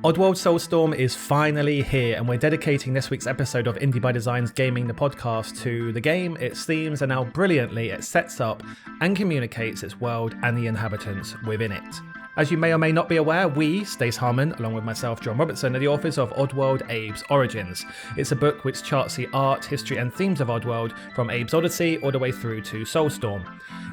Oddworld Soulstorm is finally here, and we're dedicating this week's episode of Indie by Design's Gaming the Podcast to the game, its themes, and how brilliantly it sets up and communicates its world and the inhabitants within it. As you may or may not be aware, we, Stace Harmon, along with myself, John Robertson, are the authors of Oddworld, Abe's Origins. It's a book which charts the art, history and themes of Oddworld from Abe's Odyssey all the way through to Soulstorm.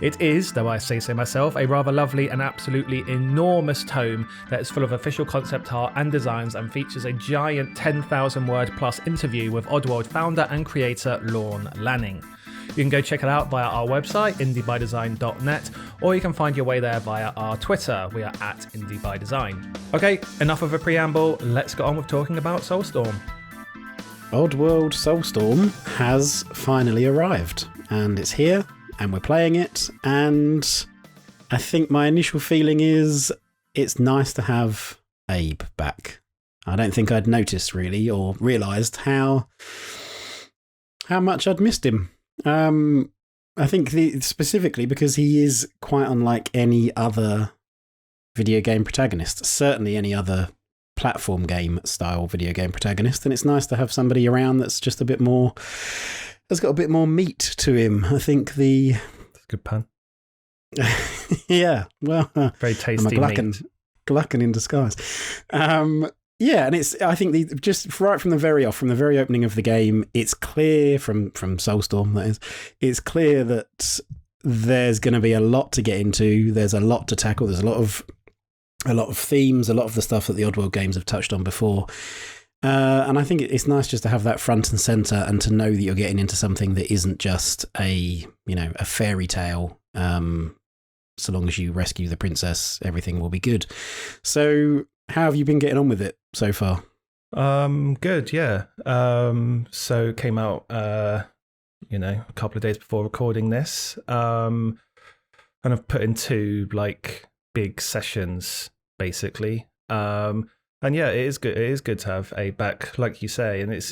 It is, though I say so myself, a rather lovely and absolutely enormous tome that is full of official concept art and designs and features a giant 10,000 word plus interview with Oddworld founder and creator Lorne Lanning. You can go check it out via our website, indiebydesign.net, or you can find your way there via our Twitter. We are at indiebydesign. Okay, enough of a preamble. Let's get on with talking about Soulstorm. Oddworld Soulstorm has finally arrived, and it's here, and we're playing it, and I think my initial feeling is it's nice to have Abe back. I don't think I'd noticed really, or realised how much I'd missed him. I think specifically because he is quite unlike any other video game protagonist, certainly any other platform game style video game protagonist, and it's nice to have somebody around that's just a bit more, has got a bit more meat to him. I think that's a good pun. Yeah, well, very tasty I'm a glutton in disguise. Yeah, and it's, I think, just right from the very opening of the game, it's clear from Soulstorm, that is, it's clear that there's going to be a lot to get into. There's a lot to tackle. There's a lot of themes, a lot of the stuff that the Oddworld games have touched on before. And I think it's nice just to have that front and center, and to know that you're getting into something that isn't just a fairy tale. So long as you rescue the princess, everything will be good. So, how have you been getting on with it so far? Good, yeah. So it came out, a couple of days before recording this. And I've put in 2 big sessions basically. And yeah, it is good. It is good to have Abe back, like you say, and it's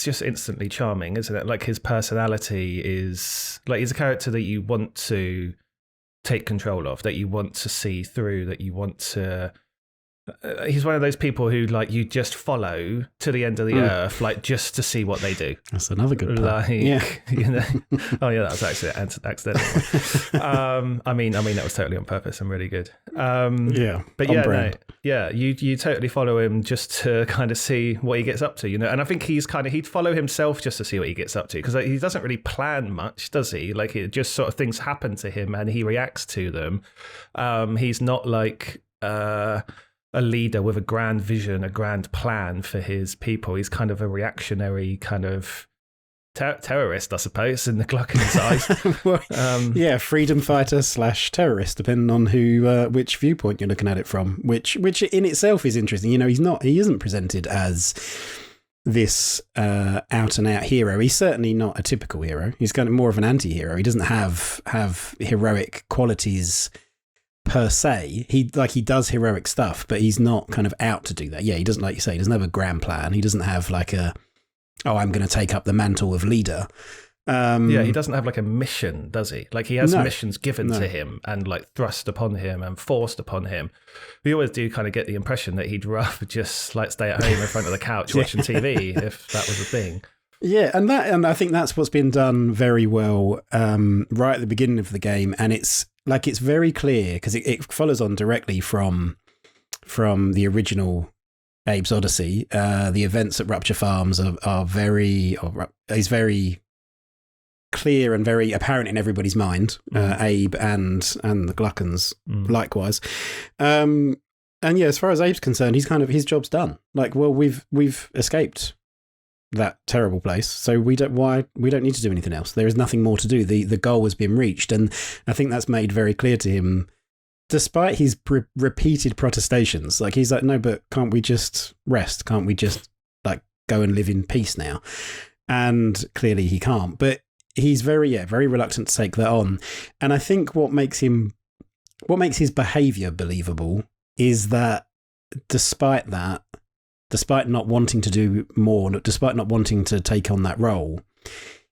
just instantly charming, isn't it? Like, his personality is he's a character that you want to take control of, that you want to see through, that you want to... he's one of those people who you just follow to the end of the earth, just to see what they do. That's another good part. Yeah. Oh yeah, that was actually accidental. That was totally on purpose and really good. Yeah, but you totally follow him just to kind of see what he gets up to, and I think he'd follow himself just to see what he gets up to, because he doesn't really plan much, does he? It just sort of, things happen to him and he reacts to them. He's not a leader with a grand vision, a grand plan for his people. He's kind of a reactionary kind of terrorist, I suppose, in the Glucken's eyes. Freedom fighter / terrorist, depending on which viewpoint you're looking at it from, which in itself is interesting. He isn't presented as this out and out hero. He's certainly not a typical hero. He's kind of more of an anti-hero. He doesn't have heroic qualities per se. He does heroic stuff, but he's not kind of out to do that. Yeah, he doesn't, like you say, he doesn't have a grand plan. He doesn't have I'm going to take up the mantle of leader. He doesn't have a mission, does he? He has missions given to him and thrust upon him and forced upon him. We always do kind of get the impression that he'd rather just stay at home in front of the couch watching TV if that was a thing. Yeah, and I think that's what's been done very well right at the beginning of the game, and it's very clear because it follows on directly from the original Abe's Odyssey. The events at Rupture Farms is very clear and very apparent in everybody's mind. Abe and the Gluckens likewise. And yeah, as far as Abe's concerned, his job's done. We've escaped that terrible place, so we don't need to do anything else. There is nothing more to do. The goal has been reached, and I think that's made very clear to him, despite his repeated protestations. He's no, but can't we just rest? Can't we just go and live in peace now? And clearly he can't, but he's very reluctant to take that on. And I think what makes his behavior believable is that despite not wanting to do more, despite not wanting to take on that role,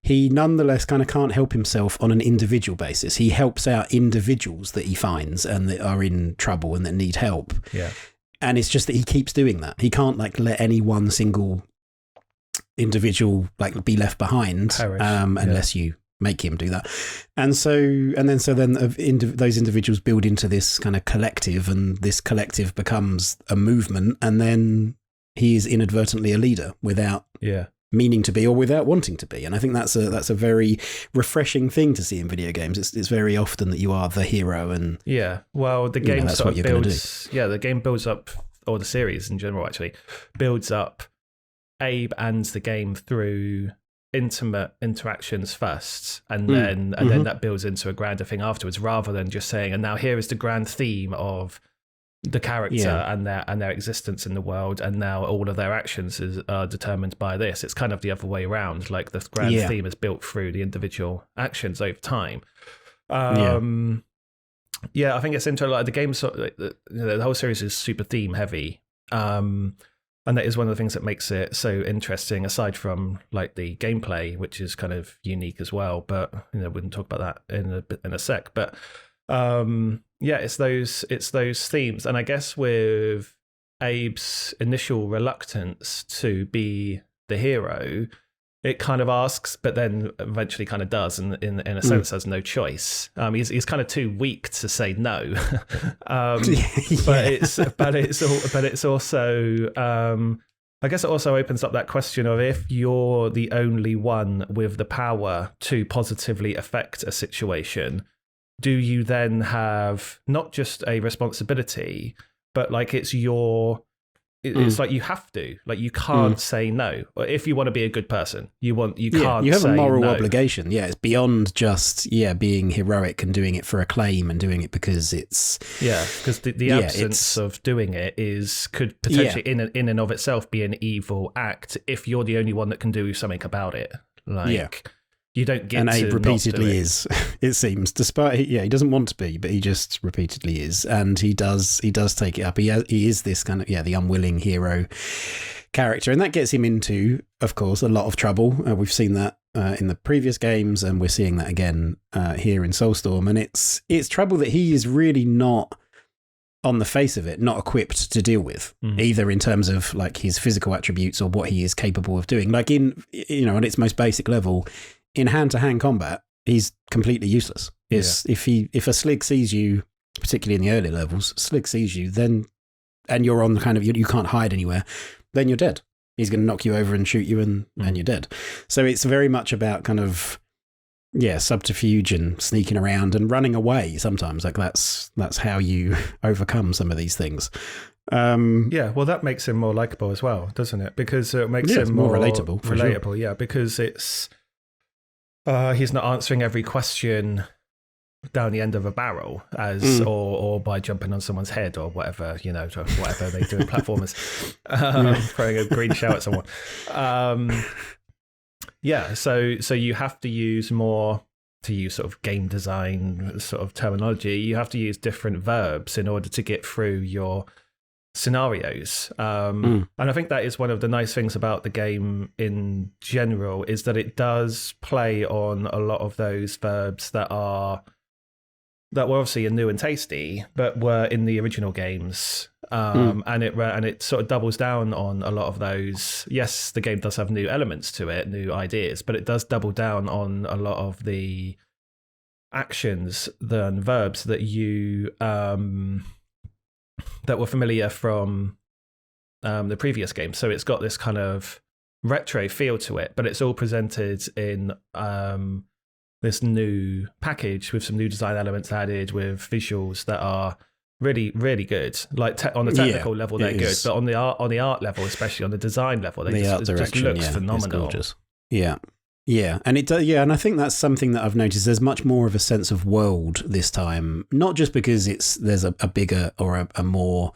he nonetheless kind of can't help himself on an individual basis. He helps out individuals that he finds and that are in trouble and that need help. Yeah. And it's just that he keeps doing that. He can't like let any one single individual like be left behind unless you make him do that. And then those individuals build into this kind of collective, and this collective becomes a movement, and then he is inadvertently a leader without meaning to be or without wanting to be. And I think that's a very refreshing thing to see in video games. It's very often that you are the hero, and the game sort of builds. Yeah, the game builds up, or the series in general actually builds up Abe and the game through intimate interactions first, and then that builds into a grander thing afterwards, rather than just saying, and now here is the grand theme of the character and their existence in the world, and now all of their actions are determined by this. It's kind of the other way around. Like the grand theme is built through the individual actions over time. I think it's into like the game. The whole series is super theme heavy, and that is one of the things that makes it so interesting. Aside from like the gameplay, which is kind of unique as well, but we can talk about that in a sec. But it's those themes, and I guess with Abe's initial reluctance to be the hero, it kind of asks, but then eventually kind of does, and in a sense has no choice. He's kind of too weak to say no, but it's also I guess it also opens up that question of, if you're the only one with the power to positively affect a situation, do you then have not just a responsibility, but like it's like you have to, like you can't say no. If you want to be a good person, you can't. You have a moral no. obligation. Yeah, it's beyond just being heroic and doing it for acclaim and doing it because it's because the absence of doing it could potentially in and of itself be an evil act if you're the only one that can do something about it. You don't get and to Abe repeatedly is, it seems, despite he doesn't want to be, but he just repeatedly is, and he does take it up. He is this kind of the unwilling hero character, and that gets him into, of course, a lot of trouble. We've seen that in the previous games, and we're seeing that again here in Soulstorm, and it's trouble that he is really not, on the face of it, not equipped to deal with, either in terms of like his physical attributes or what he is capable of doing. Like on its most basic level, in hand-to-hand combat, he's completely useless. If a Slig sees you, particularly in the early levels, Slig sees you, then, and you're on the kind of, you can't hide anywhere, then you're dead. He's going to knock you over and shoot you, and you're dead. So it's very much about kind of, subterfuge and sneaking around and running away sometimes. Like that's how you overcome some of these things. Well, that makes him more likable as well, doesn't it? Because it makes him more relatable. Sure. Because it's he's not answering every question down the end of a barrel or by jumping on someone's head or whatever, whatever they do in platformers, throwing a green shell at someone. So you have to use more, to use sort of game design sort of terminology, you have to use different verbs in order to get through your scenarios. And I think that is one of the nice things about the game in general, is that it does play on a lot of those verbs that were obviously new and tasty, but were in the original games. And it sort of doubles down on a lot of those. Yes, the game does have new elements to it, new ideas, but it does double down on a lot of the actions, the verbs that you that were familiar from the previous game. So it's got this kind of retro feel to it, but it's all presented in this new package with some new design elements added, with visuals that are really, really good. Like on the technical level, they're good, but on the art level, especially on the design level, it just looks phenomenal. It's gorgeous. And it does. And I think that's something that I've noticed. There's much more of a sense of world this time, not just because there's a bigger or a more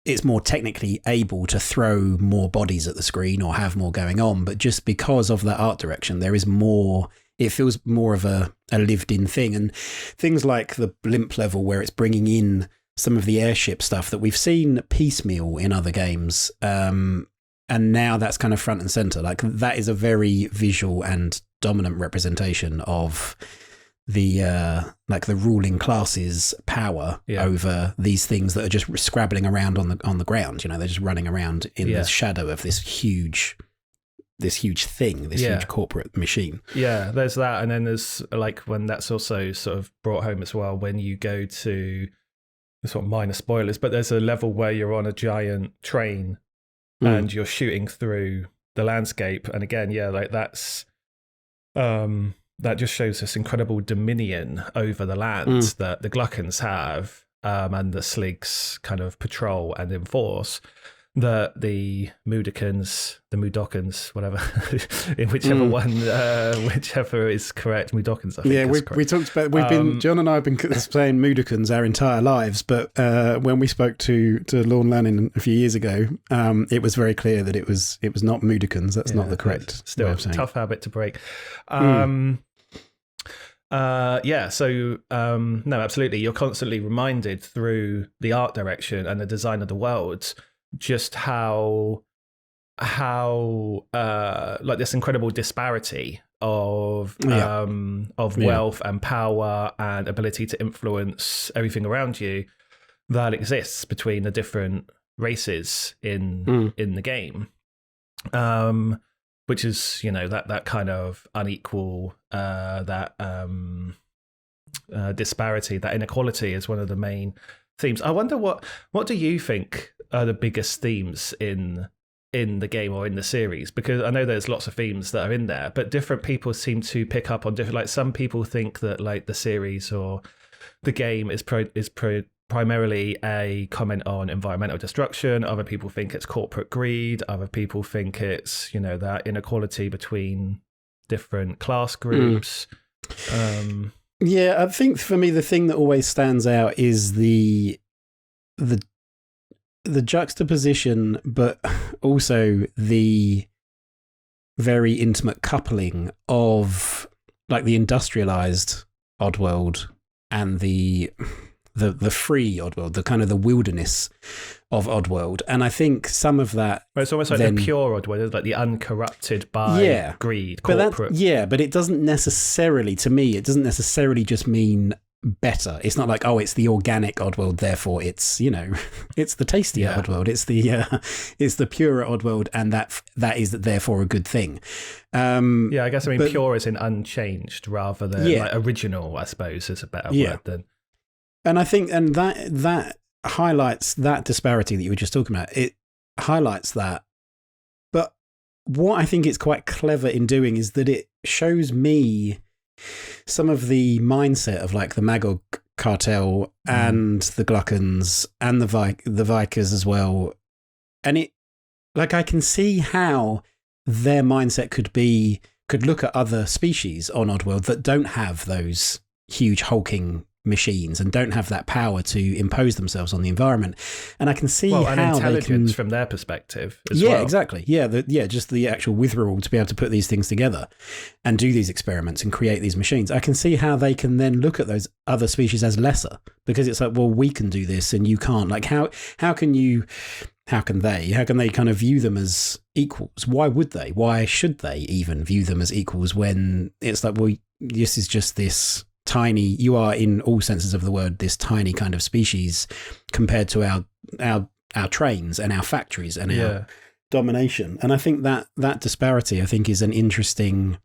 it's more technically able to throw more bodies at the screen or have more going on, but just because of that art direction, there is more. It feels more of a lived-in thing, and things like the blimp level where it's bringing in some of the airship stuff that we've seen piecemeal in other games. And now that's kind of front and center. Like that is a very visual and dominant representation of like the ruling class's power over these things that are just scrabbling around on the ground. They're just running around in the shadow of this huge thing, this huge corporate machine. Yeah, there's that, and then there's like when that's also sort of brought home as well when you go to sort of minor spoilers, but there's a level where you're on a giant train and you're shooting through the landscape, and again, like that's that just shows this incredible dominion over the land that the Gluckans have, and the Sligs kind of patrol and enforce, that the Mudokons, whatever, in whichever one, whichever is correct, Mudokons, I think. Yeah, we talked about, John and I have been saying Mudokons our entire lives, but when we spoke to Lorne Lanning a few years ago, it was very clear that it was not Mudokons. That's not the correct. Still a tough habit to break. So no, absolutely. You're constantly reminded through the art direction and the design of the worlds just how like this incredible disparity of wealth and power and ability to influence everything around you that exists between the different races in the game. Which is, that kind of unequal, disparity, that inequality is one of the main themes. I wonder what do you think are the biggest themes in the game or in the series? Because I know there's lots of themes that are in there, but different people seem to pick up on different. Like some people think that like the series or the game is primarily a comment on environmental destruction. Other people think it's corporate greed. Other people think it's that inequality between different class groups. Yeah, I think for me the thing that always stands out is the juxtaposition, but also the very intimate coupling of like the industrialized Oddworld and the free Oddworld, the kind of the wilderness of Oddworld. And I think some of that... Well, it's almost like the pure Oddworld, like the uncorrupted by greed, corporate... But it doesn't necessarily, to me, it doesn't necessarily just mean better. It's not like, it's the organic Oddworld, therefore it's, it's the tastier Oddworld. It's the purer Oddworld, and that is therefore a good thing. I guess pure is in unchanged rather than like original, I suppose, is a better word than... And I think, and that highlights that disparity that you were just talking about. It highlights that. But what I think it's quite clever in doing is that it shows me some of the mindset of like the Magog cartel and the Gluckans and the Vikers as well. And it, like, I can see how their mindset could look at other species on Oddworld that don't have those huge hulking machines and don't have that power to impose themselves on the environment, and I can see how intelligence they can, from their perspective as well. Yeah, exactly. Just the actual withdrawal to be able to put these things together and do these experiments and create these machines. I can see how they can then look at those other species as lesser, because it's like, well, we can do this and you can't. Like, how can they kind of view them as equals? Why would they? Why should they even view them as equals when it's like, well, this is just this tiny, you are in all senses of the word this tiny kind of species compared to our trains and our factories and our domination. And I think that disparity, I think, is an interesting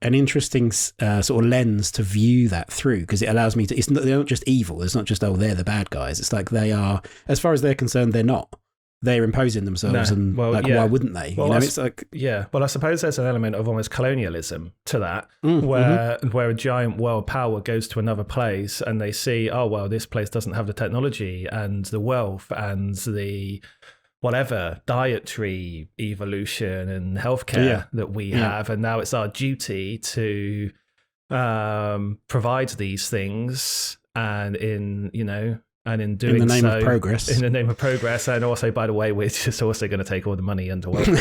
sort of lens to view that through, because it allows me to, they're not just evil. It's not just, they're the bad guys. It's like they are, as far as they're concerned, they're not. They're imposing themselves, why wouldn't they? Well, it's like, well, I suppose there's an element of almost colonialism to that, where a giant world power goes to another place and they see, this place doesn't have the technology and the wealth and the whatever dietary evolution and healthcare that we have, and now it's our duty to provide these things, and in doing so, in the name of progress, and also, by the way, we're just also going to take all the money and wealth. And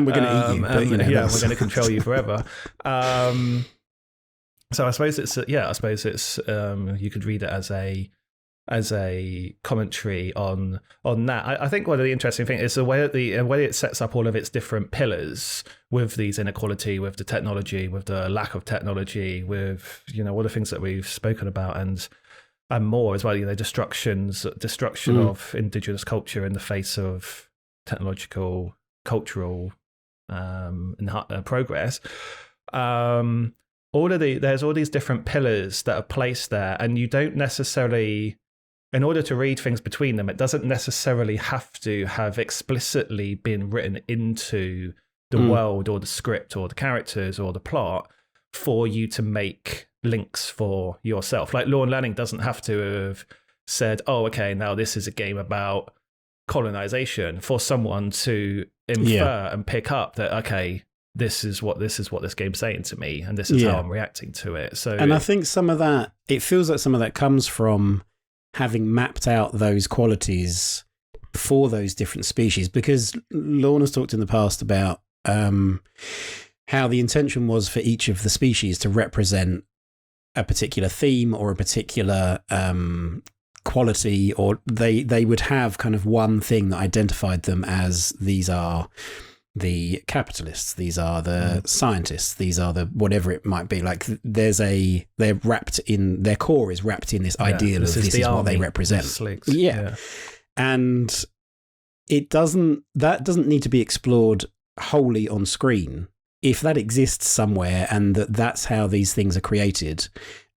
we're going to eat you, but, we're going to control you forever. So I suppose it's you could read it as a commentary on that. I think one of the interesting things is the way it sets up all of its different pillars with these inequality, with the technology, with the lack of technology, with all the things that we've spoken about and more as well. Destruction of indigenous culture in the face of technological, cultural progress. There's all these different pillars that are placed there, and you don't necessarily, in order to read things between them, it doesn't necessarily have to have explicitly been written into the world or the script or the characters or the plot for you to make links for yourself. Like Law and Learning doesn't have to have said, oh, okay, now this is a game about colonization, for someone to infer and pick up that, okay, this is what this game's saying to me, and this is how I'm reacting to it. So, and I think some of that, it feels like some of that comes from having mapped out those qualities for those different species, because Lorna's talked in the past about how the intention was for each of the species to represent a particular theme or a particular quality, or they would have kind of one thing that identified them as, these are the capitalists, these are the scientists, these are the whatever it might be. Like they're wrapped in, their core is wrapped in this ideal of this is what they represent. Sligs. Yeah. And that doesn't need to be explored wholly on screen. If that exists somewhere, and that's how these things are created,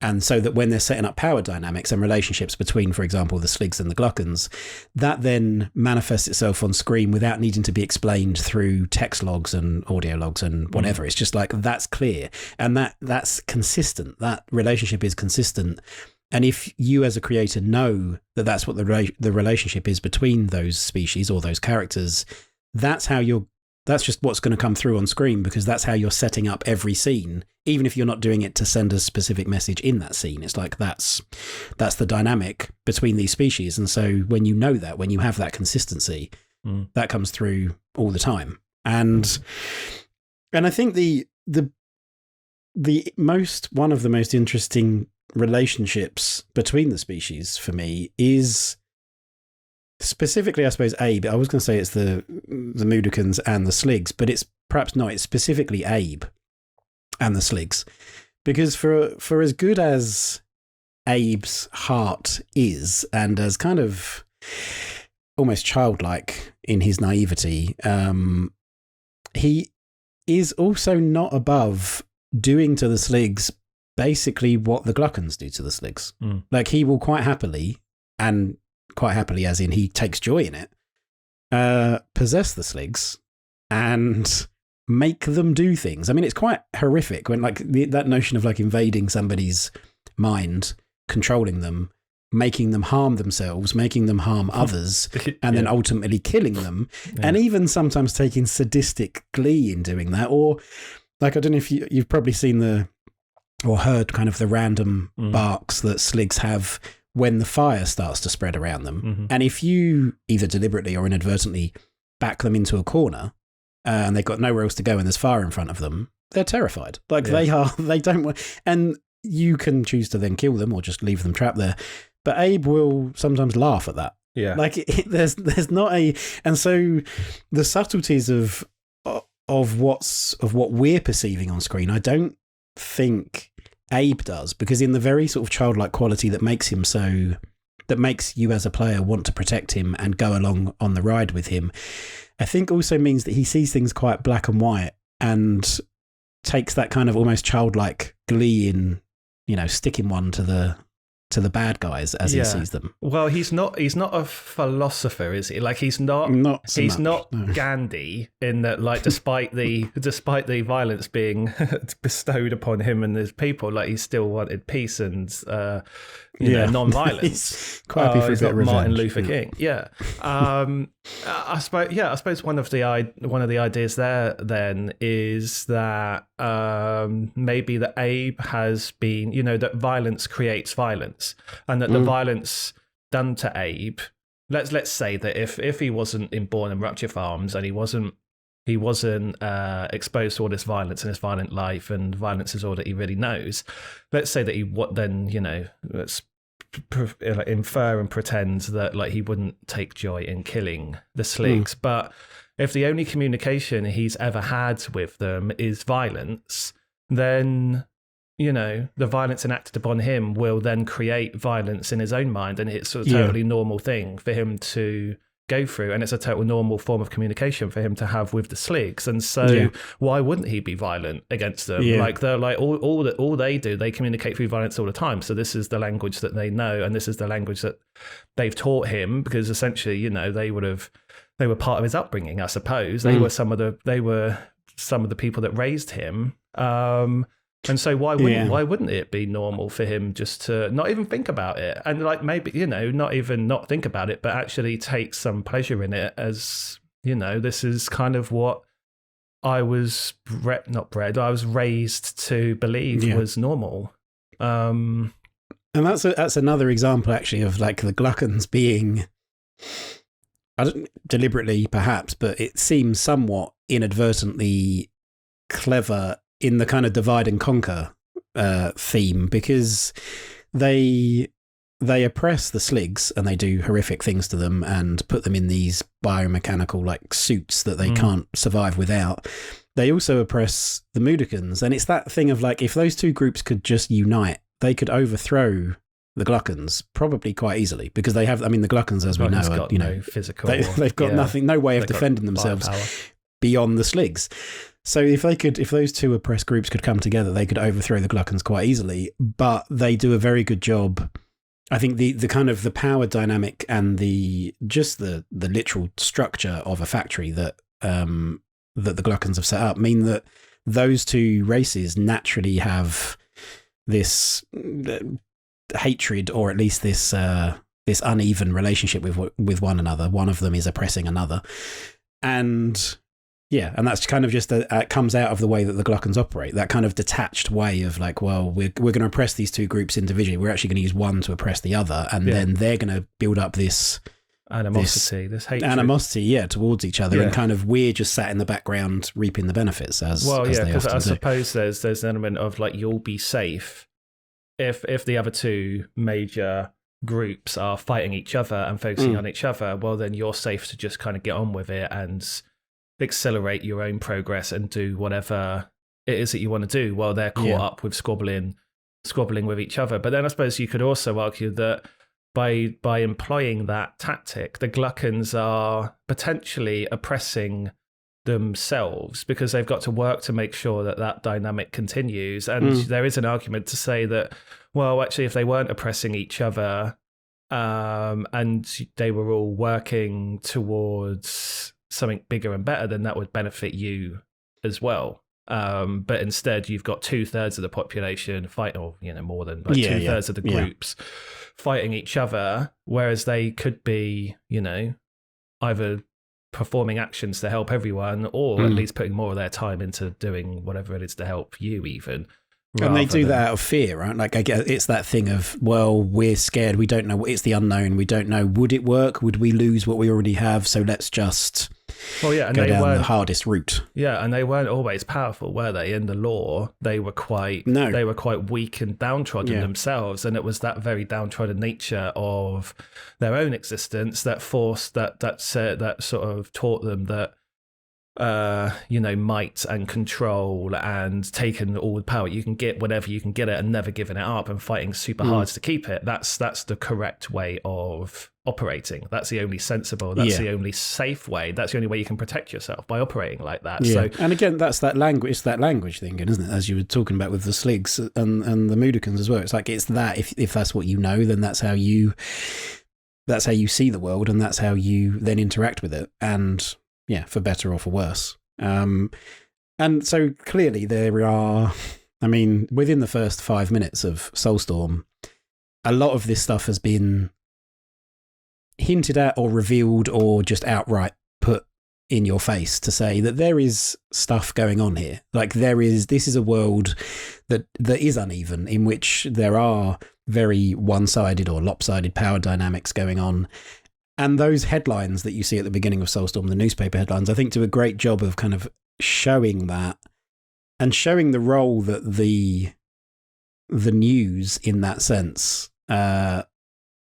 and so that when they're setting up power dynamics and relationships between, for example, the Sligs and the Gluckans, that then manifests itself on screen without needing to be explained through text logs and audio logs and whatever. It's just like, that's clear, and that's consistent. That relationship is consistent. And if you as a creator know that that's what the relationship is between those species or those characters, that's just what's going to come through on screen, because that's how you're setting up every scene, even if you're not doing it to send a specific message in that scene. It's like that's the dynamic between these species. And so when you know that, when you have that consistency, that comes through all the time. And I think one of the most interesting relationships between the species for me is specifically, I suppose, Abe. I was going to say it's the Mudokons and the Sligs, but it's perhaps not. It's specifically Abe and the Sligs, because for as good as Abe's heart is, and as kind of almost childlike in his naivety, he is also not above doing to the Sligs basically what the Gluckans do to the Sligs. Like, he will quite happily as in he takes joy in it, possess the Sligs and make them do things. I mean, it's quite horrific when, like, that notion of, like, invading somebody's mind, controlling them, making them harm themselves, making them harm others, and then ultimately killing them, and even sometimes taking sadistic glee in doing that. Or, like, I don't know if you've probably seen or heard kind of the random barks that Sligs have when the fire starts to spread around them. And if you either deliberately or inadvertently back them into a corner, and they've got nowhere else to go and there's fire in front of them, they're terrified. Like, they don't want, and you can choose to then kill them or just leave them trapped there. But Abe will sometimes laugh at that. Yeah. Like, there's not and so the subtleties of what we're perceiving on screen, I don't think Abe does, because in the very sort of childlike quality that makes you as a player want to protect him and go along on the ride with him, I think also means that he sees things quite black and white and takes that kind of almost childlike glee in, sticking one to the bad guys as he sees them. Well, he's not a philosopher, is he? Like, he's not Gandhi, in that, like, despite the violence being bestowed upon him and his people, like, he still wanted peace and non-violence. Quite happy for a bit of revenge. Martin Luther King. Yeah. I suppose one of the ideas there then is that maybe that Abe has been, that violence creates violence, and that the violence done to Abe, let's say that if he wasn't born in Rupture Farms and he wasn't exposed to all this violence in his violent life, and violence is all that he really knows, let's say that let's infer and pretend that like he wouldn't take joy in killing the Sligs. But if the only communication he's ever had with them is violence, then, you know, the violence enacted upon him will then create violence in his own mind, and it's a totally normal thing for him to go through, and it's a total normal form of communication for him to have with the Sligs. And so why wouldn't he be violent against them? Like, they're like all they do, they communicate through violence all the time. So this is the language that they know, and this is the language that they've taught him, because essentially, you know, they were part of his upbringing, I suppose. They were some of the people that raised him. And so why wouldn't it be normal for him just to not even think about it, and like maybe, you know, not even not think about it, but actually take some pleasure in it, as, you know, this is kind of what I was I was raised to believe was normal. And that's another example actually of like the Gluckons being, I don't deliberately perhaps, but it seems somewhat inadvertently clever in the kind of divide and conquer theme, because they oppress the Sligs and they do horrific things to them and put them in these biomechanical like suits that they can't survive without. They also oppress the Mudokons, and it's that thing of like, if those two groups could just unite, they could overthrow the Gluckons probably quite easily, because they have, I mean, the Gluckons, as we know, are, you know, physical, they've got nothing, no way of defending themselves beyond the Sligs. So if those two oppressed groups could come together, they could overthrow the Gluckons quite easily. But they do a very good job. I think the kind of the power dynamic and the literal structure of a factory that the Gluckons have set up mean that those two races naturally have this hatred, or at least this uneven relationship with one another. One of them is oppressing another, and that's kind of just it comes out of the way that the Gluckons operate. That kind of detached way of like, well, we're going to oppress these two groups individually. We're actually going to use one to oppress the other, and then they're going to build up this animosity, this hatred, towards each other, and kind of we're just sat in the background reaping the benefits because I suppose there's an element of like, you'll be safe if the other two major groups are fighting each other and focusing on each other. Well, then you're safe to just kind of get on with it and accelerate your own progress and do whatever it is that you want to do while they're caught up with squabbling with each other. But then I suppose you could also argue that by employing that tactic, the Gluckons are potentially oppressing themselves, because they've got to work to make sure that dynamic continues. And there is an argument to say that, well, actually, if they weren't oppressing each other, and they were all working towards something bigger and better, then that would benefit you as well. But instead, you've got 2/3 of the population fight, or, you know, more than like 2/3 of the groups fighting each other, whereas they could be, you know, either performing actions to help everyone, or at least putting more of their time into doing whatever it is to help you, even. And they do that out of fear, right? Like, I guess it's that thing of, well, we're scared. We don't know. It's the unknown. We don't know. Would it work? Would we lose what we already have? So let's just go down the hardest route. Yeah, and they weren't always powerful, were they? In the lore, they were quite weak and downtrodden themselves, and it was that very downtrodden nature of their own existence that forced that sort of taught them that, you know, might and control, and taking all the power you can get whenever you can get it, and never giving it up, and fighting super hard to keep it. That's the correct way of operating. That's the only sensible, that's the only safe way. That's the only way you can protect yourself, by operating like that. So, and again, that's that language thing, isn't it? As you were talking about with the Sligs and the Mudokons as well. It's like, it's that if that's what you know, then that's how you see the world, and that's how you then interact with it. And for better or for worse. And so clearly there are, I mean, within the first 5 minutes of Soulstorm, a lot of this stuff has been hinted at or revealed, or just outright put in your face to say that there is stuff going on here. Like, this is a world that is uneven, in which there are very one-sided or lopsided power dynamics going on. And those headlines that you see at the beginning of Soulstorm, the newspaper headlines, I think do a great job of kind of showing that, and showing the role that the news, in that sense,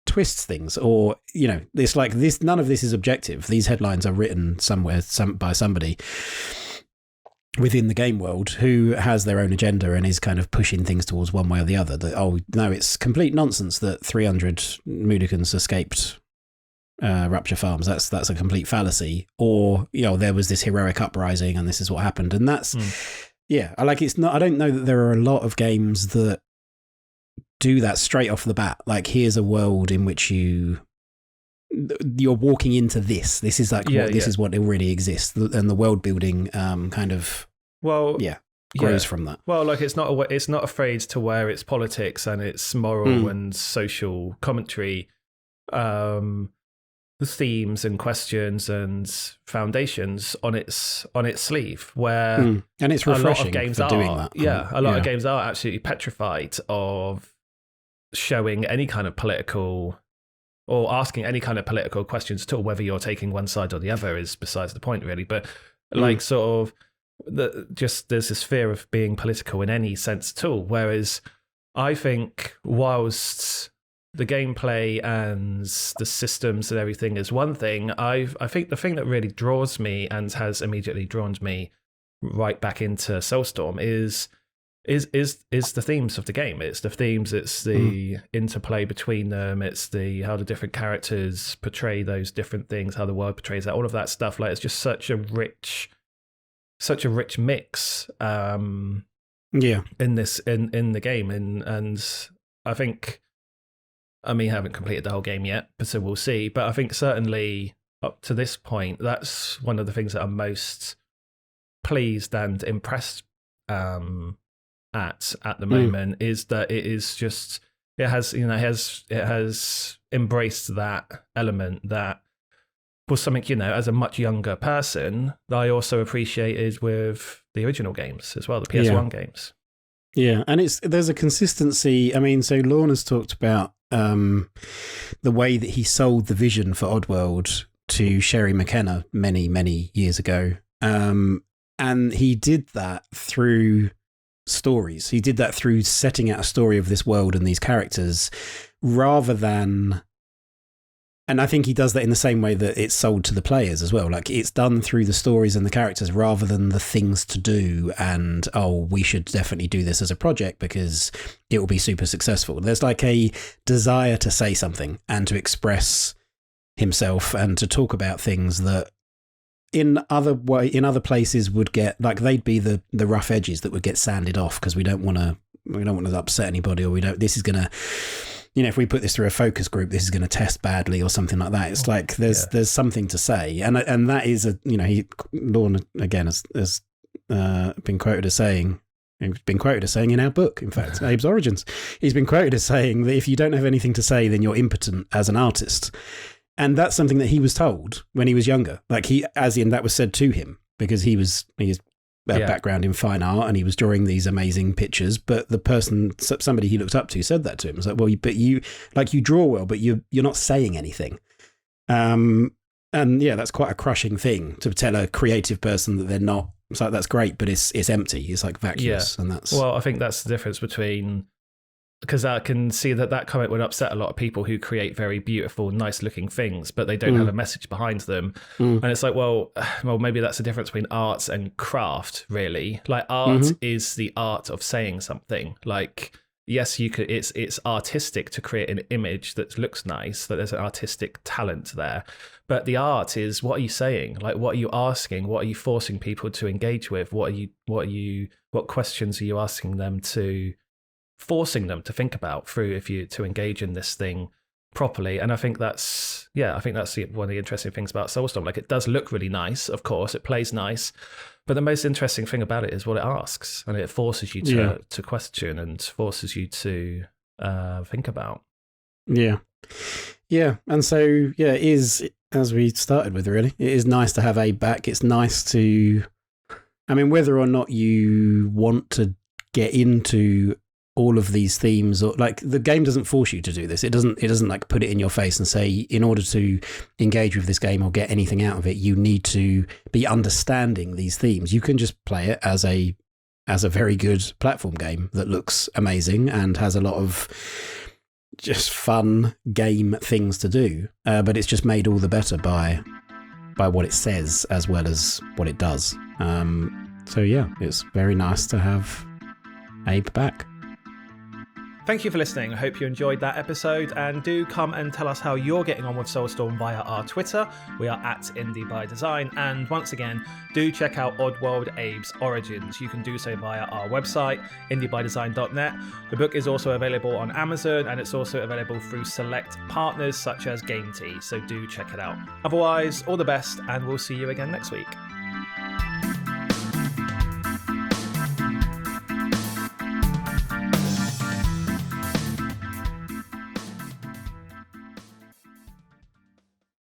twists things, or it's like this. None of this is objective. These headlines are written somewhere by somebody within the game world who has their own agenda and is kind of pushing things towards one way or the other. That, oh no, it's complete nonsense that 300 Mudokons escaped Rupture Farms. That's a complete fallacy. Or there was this heroic uprising and this is what happened. And that's it's not. I don't know that there are a lot of games that do that straight off the bat. Like, here's a world in which you're walking into this. This is like this is what already exists, and the world building kind of grows from that. Well, like it's not afraid to wear its politics and its moral and social commentary themes and questions and foundations on its sleeve, where and it's refreshing a lot of games for doing that. A lot of games are absolutely petrified of showing any kind of political or asking any kind of political questions at all. Whether you're taking one side or the other is besides the point, really. But like sort of there's this fear of being political in any sense at all. Whereas I think whilst the gameplay and the systems and everything is one thing, I think the thing that really draws me and has immediately drawn me right back into Soulstorm is the themes of the game. It's the themes, it's the interplay between them, it's how the different characters portray those different things, how the world portrays that, all of that stuff. Like, it's just such a rich mix in the game, and I think, I haven't completed the whole game yet, but so we'll see. But I think certainly up to this point, that's one of the things that I'm most pleased and impressed at the moment, is that it is just, it has embraced that element that was something, as a much younger person, that I also appreciated with the original games as well, the PS1 games. Yeah, and there's a consistency. So Lorna's talked about the way that he sold the vision for Oddworld to Sherry McKenna many, many years ago. And he did that through stories. He did that through setting out a story of this world and these characters, rather than... And I think he does that in the same way that it's sold to the players as well. Like, it's done through the stories and the characters rather than the things to do and, we should definitely do this as a project because it will be super successful. There's like a desire to say something and to express himself and to talk about things that in other places would get, like, they'd be the rough edges that would get sanded off because we don't want to upset anybody, or this is going to... if we put this through a focus group, this is going to test badly or something like that. It's like there's something to say, and that is Lorne again has been quoted as saying. He's been quoted as saying in our book, in fact, Abe's Origins. He's been quoted as saying that if you don't have anything to say, then you're impotent as an artist, and that's something that he was told when he was younger. Like, that was said to him because he is background in fine art and he was drawing these amazing pictures, but somebody he looked up to said that to him. It was like, well, but you draw well, but you're not saying anything. And that's quite a crushing thing to tell a creative person that they're not. It's like, that's great, but it's empty. It's like vacuous. And that's... Well, I think that's the difference between... Because I can see that comment would upset a lot of people who create very beautiful, nice-looking things, but they don't have a message behind them. And it's like, well, maybe that's the difference between art and craft, really. Like, art is the art of saying something. Like, yes, you could. It's artistic to create an image that looks nice, that there's an artistic talent there. But the art is, what are you saying? Like, what are you asking? What are you forcing people to engage with? What questions are you asking them to... forcing them to think about through to engage in this thing properly. And I think that's one of the interesting things about Soulstorm. Like, it does look really nice, of course, it plays nice, but the most interesting thing about it is what it asks, and it forces you to question and forces you to think about. And so it is, as we started with, really, it is nice to have Abe back. It's nice to, whether or not you want to get into all of these themes, or like, the game doesn't force you to do this. It doesn't like put it in your face and say, in order to engage with this game or get anything out of it, you need to be understanding these themes. You can just play it as a very good platform game that looks amazing and has a lot of just fun game things to do, but it's just made all the better by what it says as well as what it does. So yeah, it's very nice to have Abe back. Thank you for listening. I hope you enjoyed that episode, and do come and tell us how you're getting on with Soulstorm via our Twitter. We are at Indie by Design, and once again, do check out Oddworld Abe's Origins. You can do so via our website, indiebydesign.net. The book is also available on Amazon, and it's also available through select partners such as Game Tea, so do check it out. Otherwise, all the best, and we'll see you again next week.